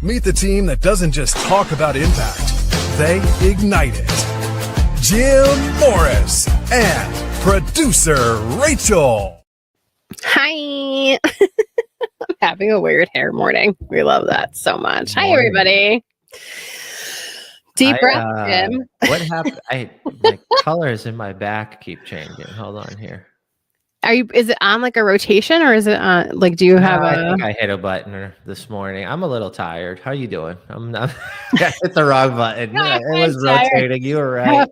Meet the team that doesn't just talk about impact, they ignite it. Jim Morris and producer Rachel. Hi. I'm having a weird hair morning. We love that so much. Hi, everybody. Deep breath, Jim. What happened? My colors in my back keep changing. Hold on here. Is it on like a rotation or is it on like, do you have I think I hit a button this morning. I'm a little tired. How you doing? I'm not. I hit the wrong button. It was rotating. You were right.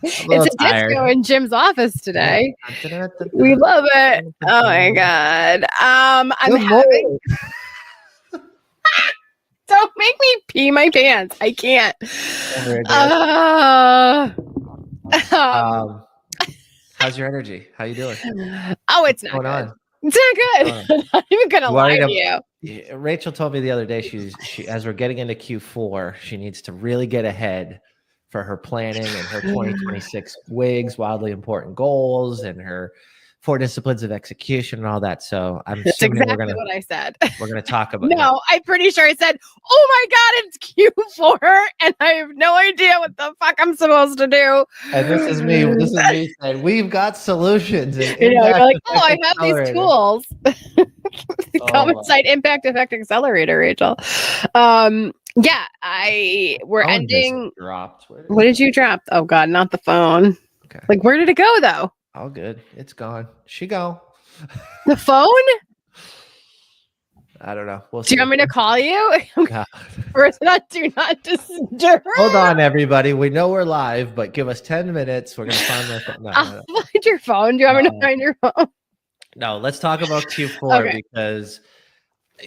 It's a disco in Jim's office today. We love it. Oh my God. I'm having. Don't make me pee my pants. I can't. How's your energy? How you doing? Oh, it's not good. It's not good. I'm not even gonna lie to you. Rachel told me the other day she as we're getting into Q4, she needs to really get ahead for her planning and her 2026 WIGs, wildly important goals, and her 4 disciplines of execution and all that. So I'm assuming exactly what I said. We're going to talk about No, I'm pretty sure I said, oh my God, it's Q4 and I have no idea what the fuck I'm supposed to do. And this is me saying, we've got solutions. You're like, oh, I have these tools. Come inside Impact Effect Accelerator, Rachel. We're ending. What did you drop? Oh God, not the phone. Okay. Like, where did it go though? All good. It's gone. She gone. The phone? I don't know. Do you want me to call you? Or is it do not disturb? Hold on, everybody. We know we're live, but give us 10 minutes. We're going to find my phone. I'll find your phone. Do you want me to find your phone? No, let's talk about Q4 because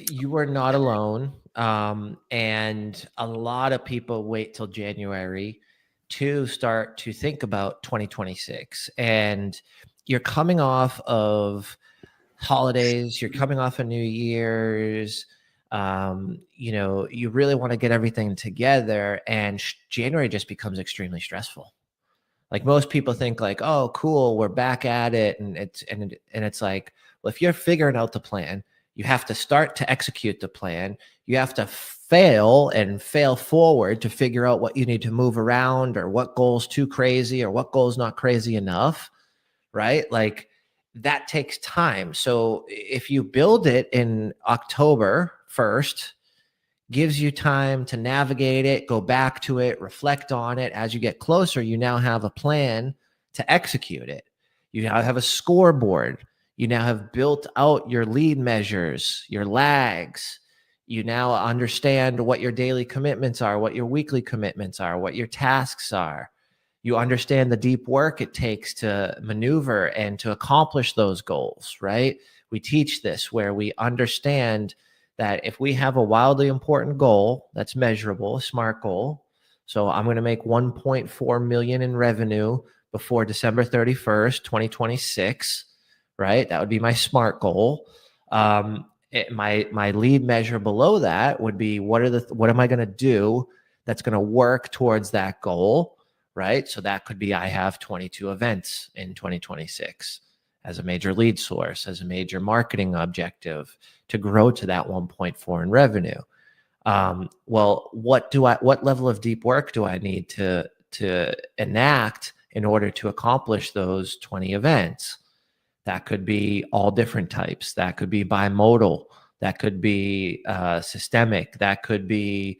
you are not alone. And a lot of people wait till January to start to think about 2026. And you're coming off of holidays, you're coming off of New Year's, you really want to get everything together, and January just becomes extremely stressful. Like most people think like, oh, cool, we're back at it. And it's like, well, if you're figuring out the plan, you have to start to execute the plan. You have to fail forward to figure out what you need to move around or what goal's too crazy or what goal's not crazy enough, right? Like that takes time. So if you build it in October 1st, gives you time to navigate it, go back to it, reflect on it. As you get closer, you now have a plan to execute it. You now have a scoreboard. You now have built out your lead measures, your lags. You now understand what your daily commitments are, what your weekly commitments are, what your tasks are. You understand the deep work it takes to maneuver and to accomplish those goals, right? We teach this where we understand that if we have a wildly important goal that's measurable, a SMART goal, so I'm going to make 1.4 million in revenue before December 31st, 2026, right? That would be my SMART goal. My lead measure below that would be what am I going to do that's going to work towards that goal, right? So that could be I have 22 events in 2026 as a major lead source, as a major marketing objective to grow to that 1.4 in revenue. Well, what level of deep work do I need to enact in order to accomplish those 20 events? That could be all different types. That could be bimodal. That could be systemic. That could be,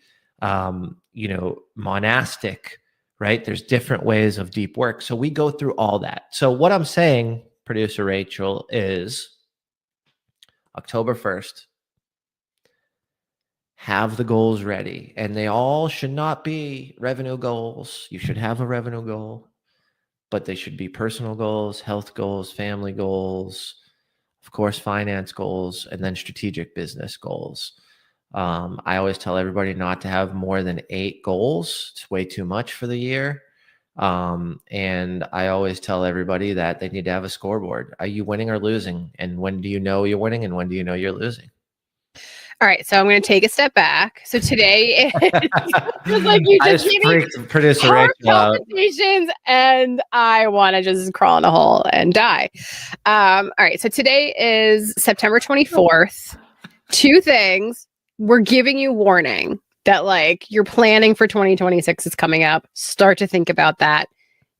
monastic, right? There's different ways of deep work. So we go through all that. So what I'm saying, producer Rachel, is October 1st, have the goals ready. And they all should not be revenue goals. You should have a revenue goal, but they should be personal goals, health goals, family goals, of course, finance goals, and then strategic business goals. I always tell everybody not to have more than 8 goals. It's way too much for the year. And I always tell everybody that they need to have a scoreboard. Are you winning or losing? And when do you know you're winning and when do you know you're losing? All right, so I'm going to take a step back. So today is like you just gave me producer palpitations, and I want to just crawl in a hole and die. All right, so today is September 24th. Two things. We're giving you warning that like your planning for 2026 is coming up. Start to think about that.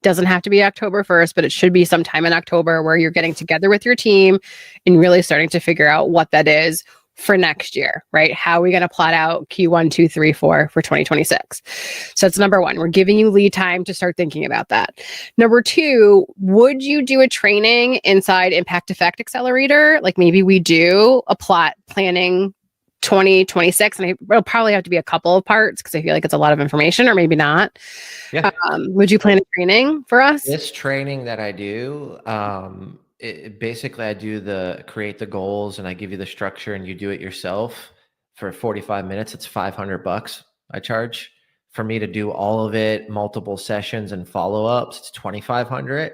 Doesn't have to be October 1st, but it should be sometime in October where you're getting together with your team and really starting to figure out what that is for next year, right? How are we going to plot out Q1, 2, 3, 4 for 2026? So that's number one. We're giving you lead time to start thinking about that. Number two, would you do a training inside Impact Effect Accelerator? Like maybe we do a plot planning 2026, and it'll probably have to be a couple of parts because I feel like it's a lot of information, or maybe not. Yeah. Would you plan a training for us? This training that I do, basically I do create the goals and I give you the structure and you do it yourself for 45 minutes. It's $500 I charge. For me to do all of it, multiple sessions and follow-ups, it's $2,500.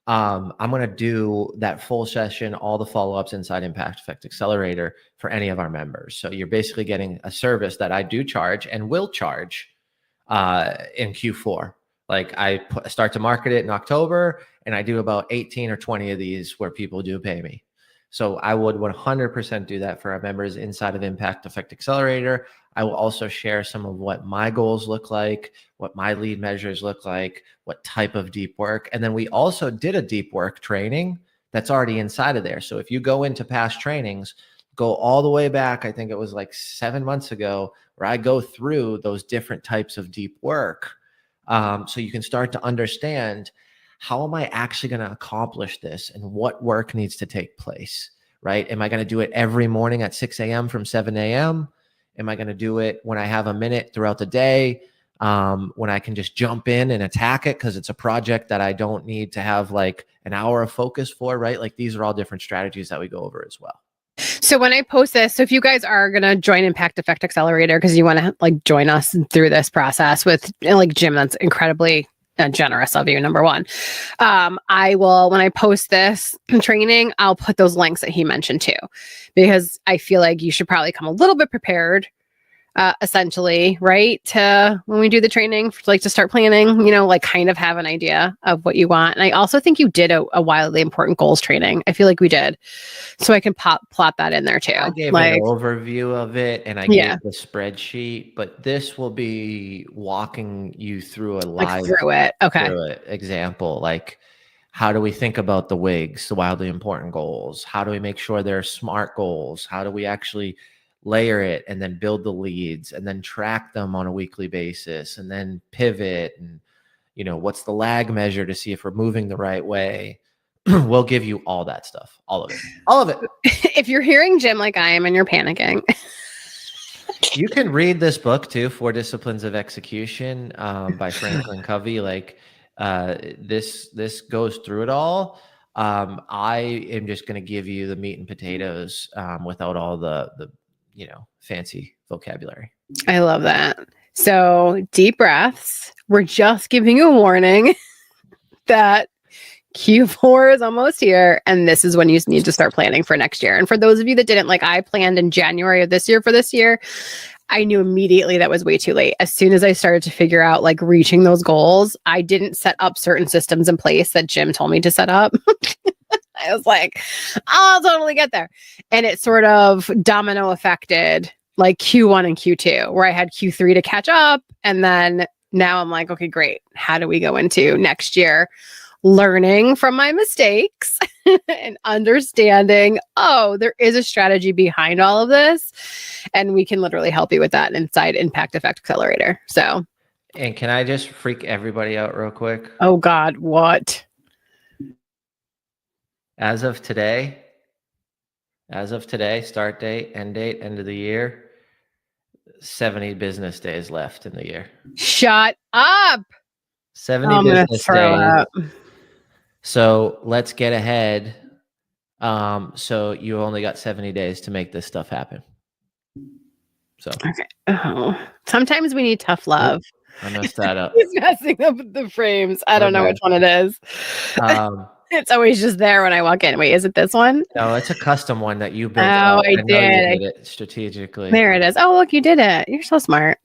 I'm going to do that full session, all the follow-ups inside Impact Effect Accelerator for any of our members. So you're basically getting a service that I do charge and will charge in Q4. Like I start to market it in October, and I do about 18 or 20 of these where people do pay me. So I would 100% do that for our members inside of Impact Effect Accelerator. I will also share some of what my goals look like, what my lead measures look like, what type of deep work. And then we also did a deep work training that's already inside of there. So if you go into past trainings, go all the way back, I think it was like 7 months ago, where I go through those different types of deep work. So you can start to understand, how am I actually going to accomplish this and what work needs to take place, right? Am I going to do it every morning at 6 a.m. from 7 a.m.? Am I going to do it when I have a minute throughout the day, when I can just jump in and attack it because it's a project that I don't need to have like an hour of focus for, right? Like these are all different strategies that we go over as well. So when I post this, so if you guys are going to join Impact Effect Accelerator because you want to like join us through this process with like Jim, that's incredibly generous of you, number one. I will, when I post this training, I'll put those links that he mentioned too, because I feel like you should probably come a little bit prepared, essentially, right? To when we do the training, like to start planning, you know, like kind of have an idea of what you want. And I also think you did a wildly important goals training. I feel like we did. So I can plot that in there too. I gave an overview of it and I gave the spreadsheet, but this will be walking you through a live through it example. Like, how do we think about the WIGs, the wildly important goals? How do we make sure they're smart goals? How do we actually layer it and then build the leads and then track them on a weekly basis and then pivot? And, you know, what's the lag measure to see if we're moving the right way? We'll give you all that stuff, all of it. If you're hearing Jim like I am and you're panicking, you can read this book too, 4 Disciplines of Execution, by Franklin Covey. Like this goes through it all. I am just going to give you the meat and potatoes without all the fancy vocabulary. I love that. So deep breaths. We're just giving you a warning that Q4 is almost here, and this is when you need to start planning for next year. And for those of you that didn't, like I planned in January of this year for this year, I knew immediately that was way too late. As soon as I started to figure out like reaching those goals, I didn't set up certain systems in place that Jim told me to set up. I was like, I'll totally get there. And it sort of domino affected like Q1 and Q2, where I had Q3 to catch up. And then now I'm like, okay, great. How do we go into next year? Learning from my mistakes and understanding, oh, there is a strategy behind all of this. And we can literally help you with that inside Impact Effect Accelerator. So, and can I just freak everybody out real quick? Oh God, what? As of today, start date, end of the year, 70 business days left in the year. Shut up. 70 business days. So let's get ahead. So you only got 70 days to make this stuff happen. So okay. Oh, sometimes we need tough love. I messed that up. He's messing up the frames. I don't know which one it is. It's always just there when I walk in. Wait, is it this one? No, it's a custom one that you built. Oh, I did. You did it strategically. There it is. Oh, look, you did it. You're so smart.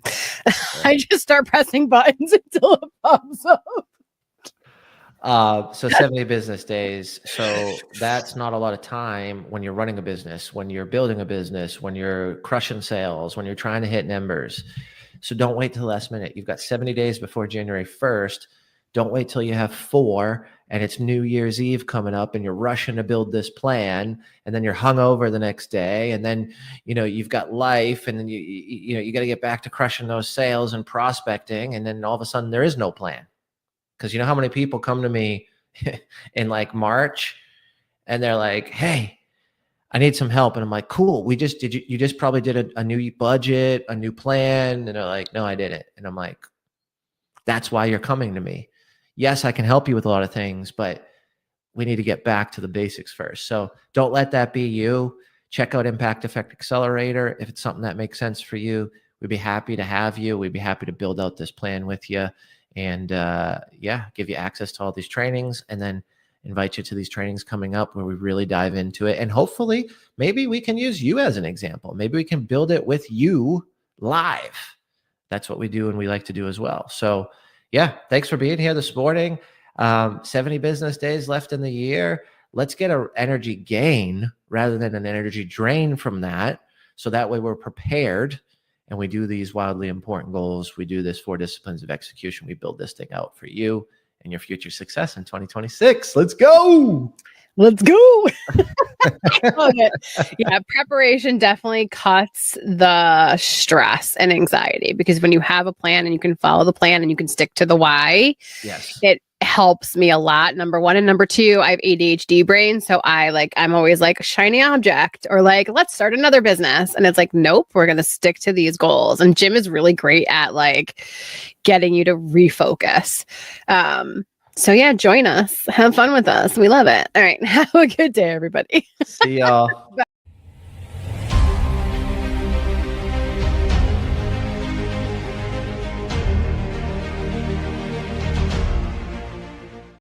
I just start pressing buttons until it pops up. So 70 business days. So that's not a lot of time when you're running a business, when you're building a business, when you're crushing sales, when you're trying to hit numbers. So don't wait till the last minute. You've got 70 days before January 1st. Don't wait till you have 4 and it's New Year's Eve coming up and you're rushing to build this plan and then you're hungover the next day and then you've got life and then you got to get back to crushing those sales and prospecting and then all of a sudden there is no plan. Because you know how many people come to me in like March and they're like, hey, I need some help. And I'm like, cool. You just probably did a new budget, a new plan. And they're like, no, I didn't. And I'm like, that's why you're coming to me. Yes, I can help you with a lot of things, but we need to get back to the basics first. So don't let that be you. Check out Impact Effect Accelerator. If it's something that makes sense for you, we'd be happy to have you. We'd be happy to build out this plan with you. And give you access to all these trainings and then invite you to these trainings coming up where we really dive into it. And hopefully, maybe we can use you as an example. Maybe we can build it with you live. That's what we do and we like to do as well. So thanks for being here this morning. 70 business days left in the year. Let's get an energy gain rather than an energy drain from that. So that way we're prepared. And we do these wildly important goals. We do this 4 disciplines of execution. We build this thing out for you and your future success in 2026. Let's go. Let's go. Love it. Yeah, preparation definitely cuts the stress and anxiety because when you have a plan and you can follow the plan and you can stick to the why, yes, it helps me a lot. Number 1 and number 2, I have ADHD brain. So I'm always like shiny object or like, let's start another business. And it's like, nope, we're going to stick to these goals. And Jim is really great at like getting you to refocus. So join us, have fun with us. We love it. All right. Have a good day, everybody. See y'all.